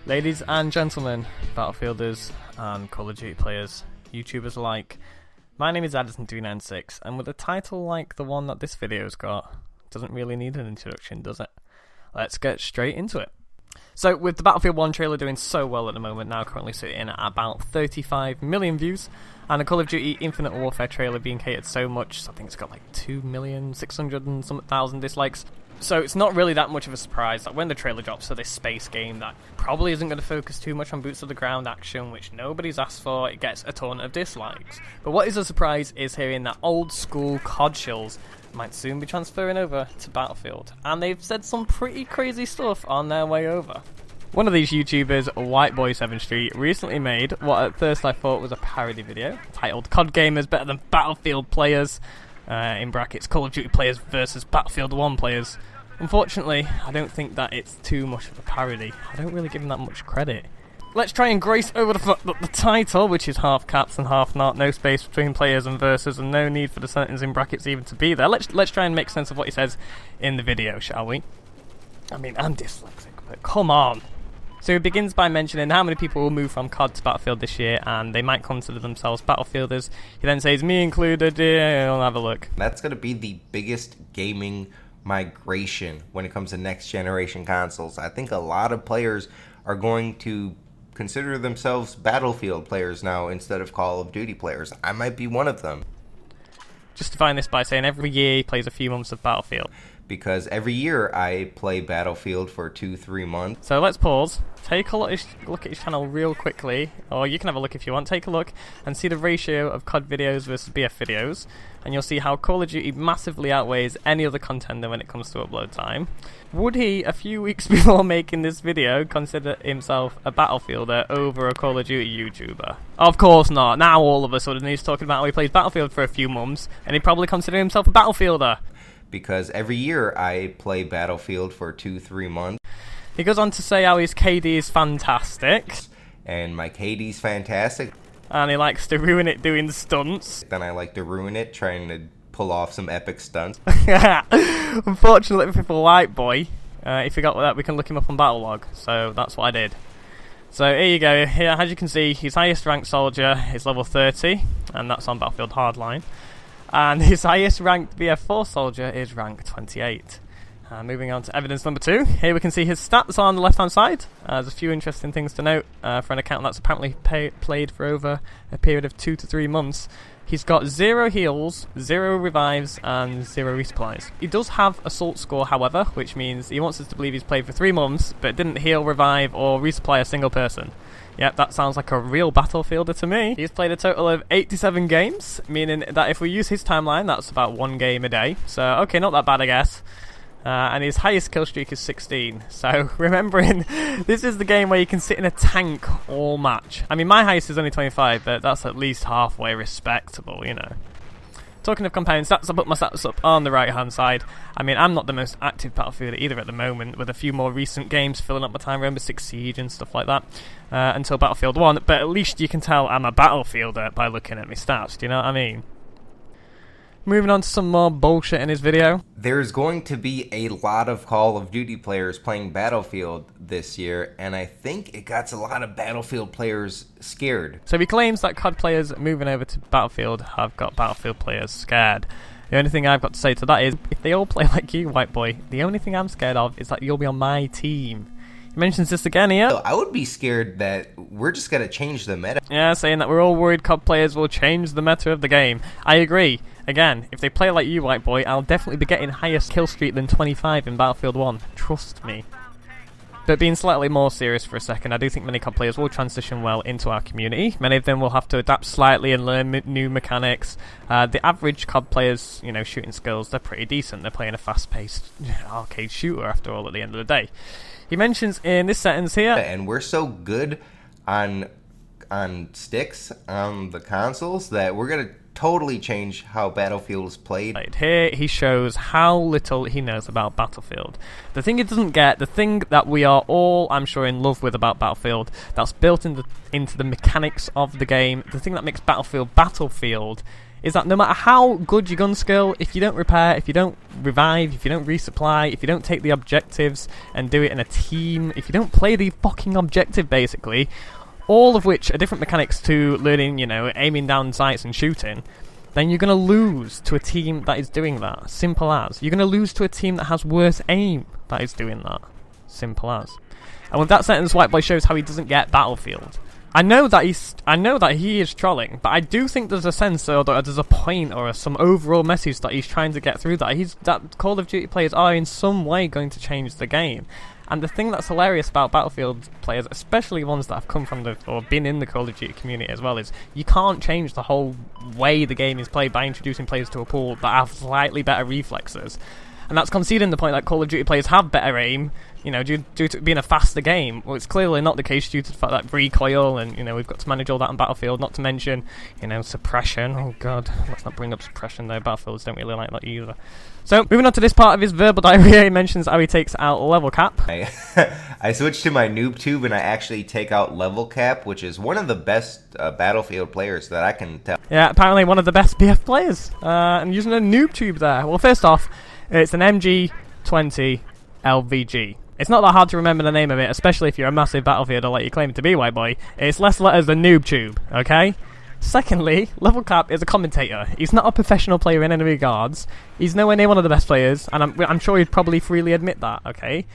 Ladies and gentlemen, Battlefielders and Call of Duty players, YouTubers alike, my name is Addison396, and with a title like the one that this video's got, doesn't really need an introduction, does it? Let's get straight into it. So, with the Battlefield 1 trailer doing so well at the moment, now currently sitting at about 35 million views, and the Call of Duty Infinite Warfare trailer being hated so much, so I think it's got like 2,600,000 and some thousand dislikes. So it's not really that much of a surprise that when the trailer drops for this space game that probably isn't going to focus too much on boots of the ground action, which nobody's asked for, it gets a ton of dislikes. But what is a surprise is hearing that old school COD shills might soon be transferring over to Battlefield, and they've said some pretty crazy stuff on their way over. One of these YouTubers, Whiteboy7street, recently made what at first I thought was a parody video titled COD Gamers Better Than Battlefield Players, in brackets Call of Duty players versus Battlefield 1 players. Unfortunately, I don't think that it's too much of a parody. I don't really give him that much credit. Let's try and grace over the fact that the title, which is half caps and half not, no space between players and versus, and no need for the sentence in brackets even to be there. Let's try and make sense of what he says in the video, shall we? I mean, I'm dyslexic, but come on. So he begins by mentioning how many people will move from COD to Battlefield this year, and they might consider themselves Battlefielders. He then says, me included, yeah, I'll have a look. That's going to be the biggest gaming migration when it comes to next generation consoles. I think a lot of players are going to consider themselves Battlefield players now instead of Call of Duty players. I might be one of them. Justifying this by saying every year he plays a few months of Battlefield. Because every year I play Battlefield for 2-3 months. So let's pause, take a look at his channel real quickly, or you can have a look if you want, take a look and see the ratio of COD videos versus BF videos, and you'll see how Call of Duty massively outweighs any other contender when it comes to upload time. Would he, a few weeks before making this video, consider himself a Battlefielder over a Call of Duty YouTuber? Of course not. Now all of a sudden he's talking about how he plays Battlefield for a few months, and he'd probably consider himself a Battlefielder. Because every year I play Battlefield for 2-3 months. He goes on to say how his KD is fantastic. And my KD's fantastic. And he likes to ruin it doing stunts. Then I like to ruin it trying to pull off some epic stunts. Unfortunately for Whiteboy, he forgot that we can look him up on Battlelog, so that's what I did. So here you go. Here, as you can see, his highest ranked soldier is level 30, and that's on Battlefield Hardline. And his highest ranked BF4 soldier is rank 28. Moving on to evidence number 2. Here we can see his stats on the left hand side. There's a few interesting things to note for an account that's apparently played for over a period of 2 to 3 months. He's got 0 heals, 0 revives, and 0 resupplies. He does have assault score, however, which means he wants us to believe he's played for 3 months, but didn't heal, revive, or resupply a single person. Yep, that sounds like a real Battlefielder to me. He's played a total of 87 games, meaning that if we use his timeline, that's about 1 game a day. So, okay, not that bad, I guess. And his highest kill streak is 16. So, remembering, this is the game where you can sit in a tank all match. I mean, my highest is only 25, but that's at least halfway respectable, you know. Talking of comparing stats, I put my stats up on the right-hand side. I mean, I'm not the most active Battlefielder either at the moment, with a few more recent games filling up my time, Rainbow Six Siege and stuff like that, until Battlefield 1. But at least you can tell I'm a Battlefielder by looking at my stats, do you know what I mean? Moving on to some more bullshit in his video. There's going to be a lot of Call of Duty players playing Battlefield this year, and I think it got a lot of Battlefield players scared. So he claims that COD players moving over to Battlefield have got Battlefield players scared. The only thing I've got to say to that is, if they all play like you, white boy, the only thing I'm scared of is that you'll be on my team. He mentions this again here. So I would be scared that we're just going to change the meta. Yeah, saying that we're all worried COD players will change the meta of the game. I agree. Again, if they play like you, white boy, I'll definitely be getting higher kill streak than 25 in Battlefield 1. Trust me. But being slightly more serious for a second, I do think many COD players will transition well into our community. Many of them will have to adapt slightly and learn new mechanics. The average COD players, you know, shooting skills, they're pretty decent. They're playing a fast-paced arcade shooter after all at the end of the day. He mentions in this sentence here... And we're so good on sticks on the consoles that we're going to totally change how Battlefield is played. Here he shows how little he knows about Battlefield. The thing he doesn't get, the thing that we are all, I'm sure, in love with about Battlefield, that's built into the mechanics of the game, the thing that makes Battlefield is that no matter how good your gun skill, if you don't repair, if you don't revive, if you don't resupply, if you don't take the objectives and do it in a team, if you don't play the fucking objective basically, all of which are different mechanics to learning, you know, aiming down sights and shooting, then you're going to lose to a team that is doing that. Simple as. You're going to lose to a team that has worse aim that is doing that. Simple as. And with that sentence, White Boy shows how he doesn't get Battlefield. I know that he is trolling, but I do think there's a sense, or there's a point, or some overall message that he's trying to get through, that Call of Duty players are in some way going to change the game. And the thing that's hilarious about Battlefield players, especially ones that have come from or been in the Call of Duty community as well, is you can't change the whole way the game is played by introducing players to a pool that have slightly better reflexes. And that's conceding the point that Call of Duty players have better aim, you know, due to being a faster game. Well, it's clearly not the case due to the fact that recoil and, you know, we've got to manage all that in Battlefield, not to mention, you know, suppression. Oh god, let's not bring up suppression though, Battlefields don't really like that either. So, moving on to this part of his verbal diarrhea, he mentions how he takes out level cap. I switched to my noob tube and I actually take out level cap, which is one of the best Battlefield players that I can tell. Yeah, apparently one of the best BF players. And using a noob tube there. Well, first off, it's an MG20 LVG. It's not that hard to remember the name of it, especially if you're a massive Battlefielder like you claim to be, White Boy. It's less letters than noob tube, okay? Secondly, Level Cap is a commentator. He's not a professional player in any regards. He's nowhere near one of the best players, and I'm sure he'd probably freely admit that, okay?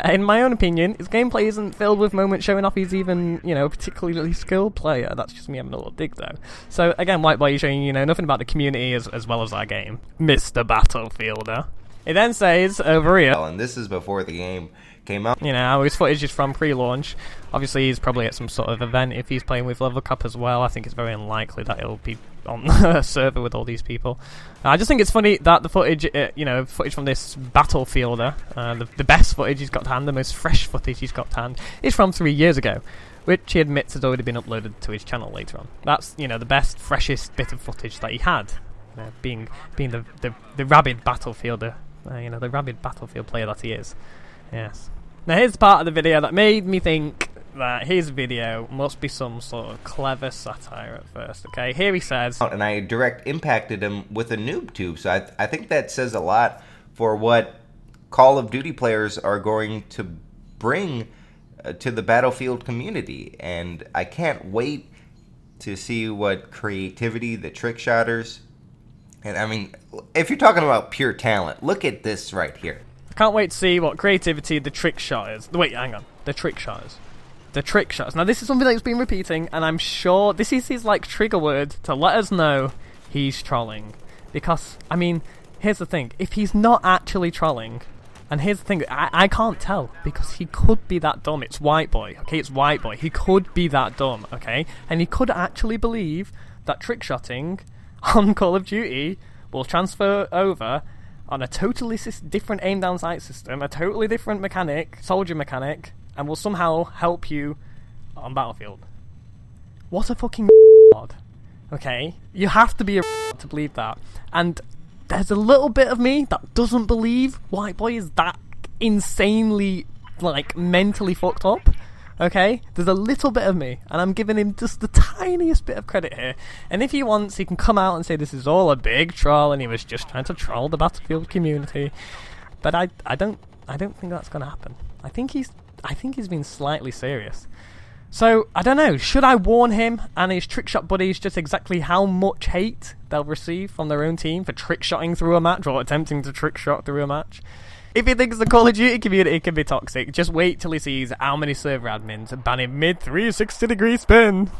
In my own opinion, his gameplay isn't filled with moments showing off he's even, you know, a particularly skilled player. That's just me having a little dig, though. So, again, White Boy is showing, you know, nothing about the community as well as our game. Mr. Battlefielder. He then says, over here... And this is before the game came out. You know, his footage is from pre-launch. Obviously, he's probably at some sort of event if he's playing with Level Cap as well. I think it's very unlikely that he'll be on a server with all these people. I just think it's funny that the footage, you know, footage from this Battlefielder, the best footage he's got to hand, the most fresh footage he's got to hand, is from 3 years ago, which he admits has already been uploaded to his channel later on. That's, you know, the best, freshest bit of footage that he had, being the rabid Battlefielder, you know, the rabid Battlefield player that he is. Yes. Now here's the part of the video that made me think that his video must be some sort of clever satire at first, okay? Here he says... And I direct impacted him with a noob tube, so I think that says a lot for what Call of Duty players are going to bring to the Battlefield community. And I can't wait to see what creativity, the trick shotters... And I mean, if you're talking about pure talent, look at this right here. Can't wait to see what creativity the trick shot is. Wait, hang on. The trick shots. The trick shots. Now, this is something that's been repeating, and I'm sure this is his, like, trigger word to let us know he's trolling. Because, I mean, here's the thing. If he's not actually trolling, and here's the thing, I can't tell, because he could be that dumb. It's White Boy, okay? It's White Boy. He could be that dumb, okay? And he could actually believe that trick shotting on Call of Duty will transfer over on a totally different aim down sight system, a totally different mechanic, soldier mechanic, and will somehow help you on Battlefield. What a fucking god. Okay? You have to be a to believe that. And there's a little bit of me that doesn't believe White Boy is that insanely, like, mentally fucked up. Okay? There's a little bit of me, and I'm giving him just the tiniest bit of credit here. And if he wants, he can come out and say this is all a big troll, and he was just trying to troll the Battlefield community. But I don't think that's going to happen. I think he's been slightly serious. So, I don't know, should I warn him and his trickshot buddies just exactly how much hate they'll receive from their own team for trickshotting through a match, or attempting to trickshot through a match? If he thinks the Call of Duty community can be toxic, just wait till he sees how many server admins ban him mid-360-degree spin.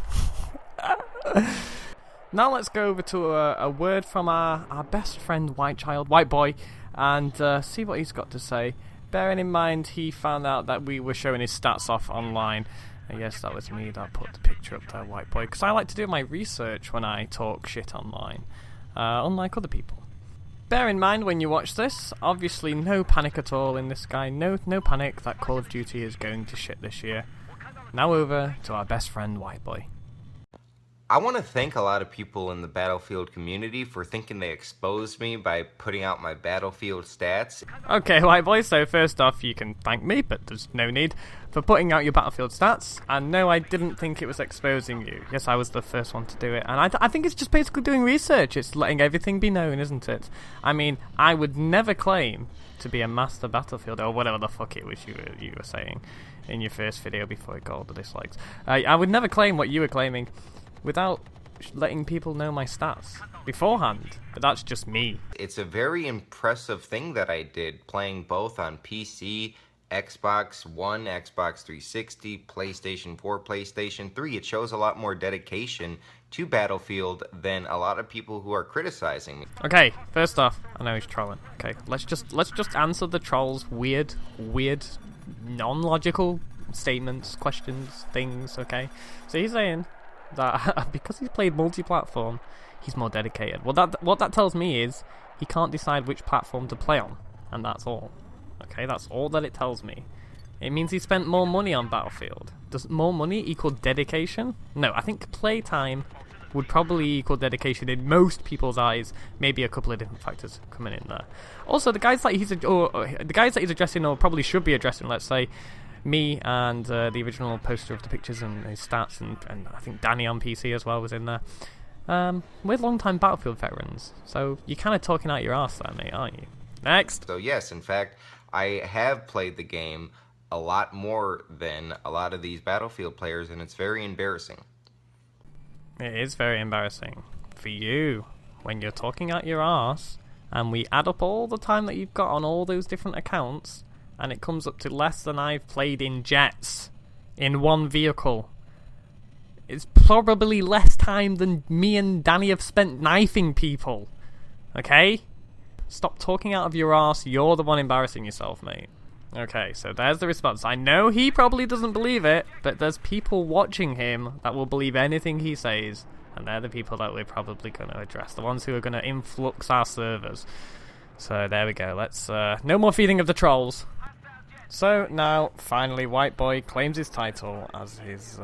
Now let's go over to a word from our best friend WhiteChild, White Boy, and see what he's got to say. Bearing in mind he found out that we were showing his stats off online. Yes, that was me that put the picture up there, White Boy, because I like to do my research when I talk shit online, unlike other people. Bear in mind when you watch this, obviously no panic at all in this guy, no panic that Call of Duty is going to shit this year. Now over to our best friend White Boy. I want to thank a lot of people in the Battlefield community for thinking they exposed me by putting out my Battlefield stats. Okay, White Boy, so first off, you can thank me, but there's no need for putting out your Battlefield stats. And no, I didn't think it was exposing you. Yes, I was the first one to do it. And I think it's just basically doing research. It's letting everything be known, isn't it? I mean, I would never claim to be a master Battlefield, or whatever the fuck it was you were saying in your first video before it got all the dislikes. I would never claim what you were claiming without letting people know my stats beforehand, but that's just me. It's a very impressive thing that I did, playing both on PC, Xbox One, Xbox 360, PlayStation 4, PlayStation 3. It shows a lot more dedication to Battlefield than a lot of people who are criticizing me. Okay, first off, I know he's trolling. Okay, let's just answer the troll's weird, non-logical statements, questions, things. Okay, so he's saying that because he's played multi-platform, he's more dedicated. Well, what that tells me is he can't decide which platform to play on, and that's all. Okay, that's all that it tells me. It means he spent more money on Battlefield. Does more money equal dedication? No, I think playtime would probably equal dedication in most people's eyes. Maybe a couple of different factors coming in there. Also, the guys that he's addressing, or probably should be addressing, let's say, me and the original poster of the pictures and his stats, and I think Danny on PC as well was in there. We're long-time Battlefield veterans, so you're kind of talking out your arse there, mate, aren't you? Next! So yes, in fact, I have played the game a lot more than a lot of these Battlefield players, and it's very embarrassing. It is very embarrassing for you when you're talking out your arse, and we add up all the time that you've got on all those different accounts, and it comes up to less than I've played in jets in one vehicle. It's probably less time than me and Danny have spent knifing people. Okay? Stop talking out of your arse. You're the one embarrassing yourself, mate. Okay, so there's the response. I know he probably doesn't believe it, but there's people watching him that will believe anything he says, and they're the people that we're probably going to address, the ones who are going to influx our servers. So there we go. Let's no more feeding of the trolls. So now, finally, White Boy claims his title as his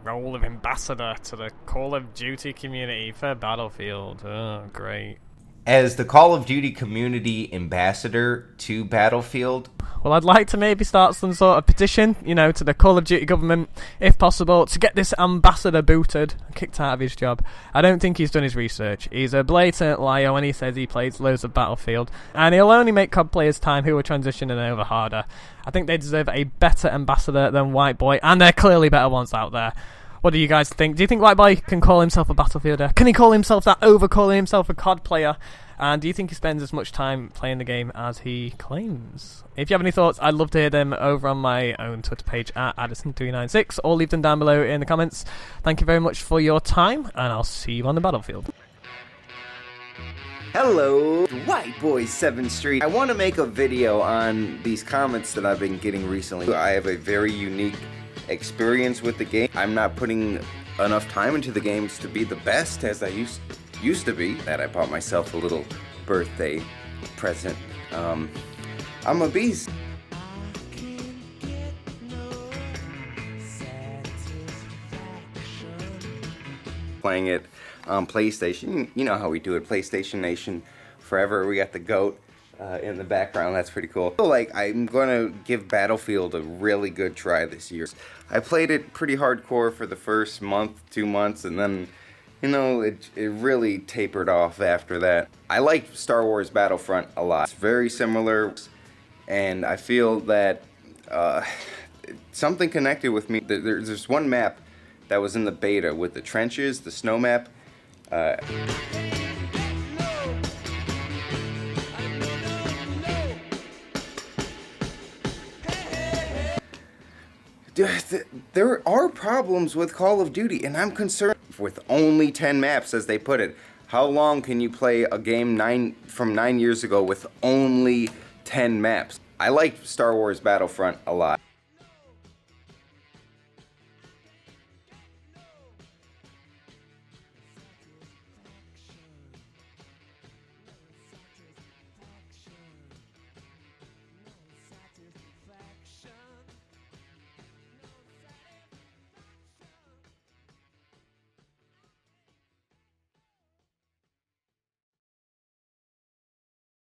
role of ambassador to the Call of Duty community for Battlefield. Oh, great. As the Call of Duty community ambassador to Battlefield, well, I'd like to maybe start some sort of petition, to the Call of Duty government, if possible, to get this ambassador booted, kicked out of his job. I don't think he's done his research. He's a blatant liar when he says he plays loads of Battlefield, and he'll only make COD players' time who are transitioning over harder. I think they deserve a better ambassador than White Boy, and there are clearly better ones out there. What do you guys think? Do you think White Boy can call himself a Battlefielder? Can he call himself that over calling himself a COD player? And do you think he spends as much time playing the game as he claims? If you have any thoughts, I'd love to hear them over on my own Twitter page at Addison396, or leave them down below in the comments. Thank you very much for your time, and I'll see you on the battlefield. Hello, White Boy 7th Street. I want to make a video on these comments that I've been getting recently. I have a very unique experience with the game. I'm not putting enough time into the games to be the best as I used to be. That I bought myself a little birthday present. I'm a beast. Playing it on PlayStation. You know how we do it. PlayStation Nation forever. We got the GOAT in the background. That's pretty cool. I'm gonna give Battlefield a really good try this year. I played it pretty hardcore for the first month, 2 months, and then it really tapered off after that. I like Star Wars Battlefront a lot. It's very similar, and I feel that something connected with me. There's one map that was in the beta with the trenches, the snow map. There are problems with Call of Duty, and I'm concerned with only 10 maps, as they put it. How long can you play a game from 9 years ago with only 10 maps? I like Star Wars Battlefront a lot.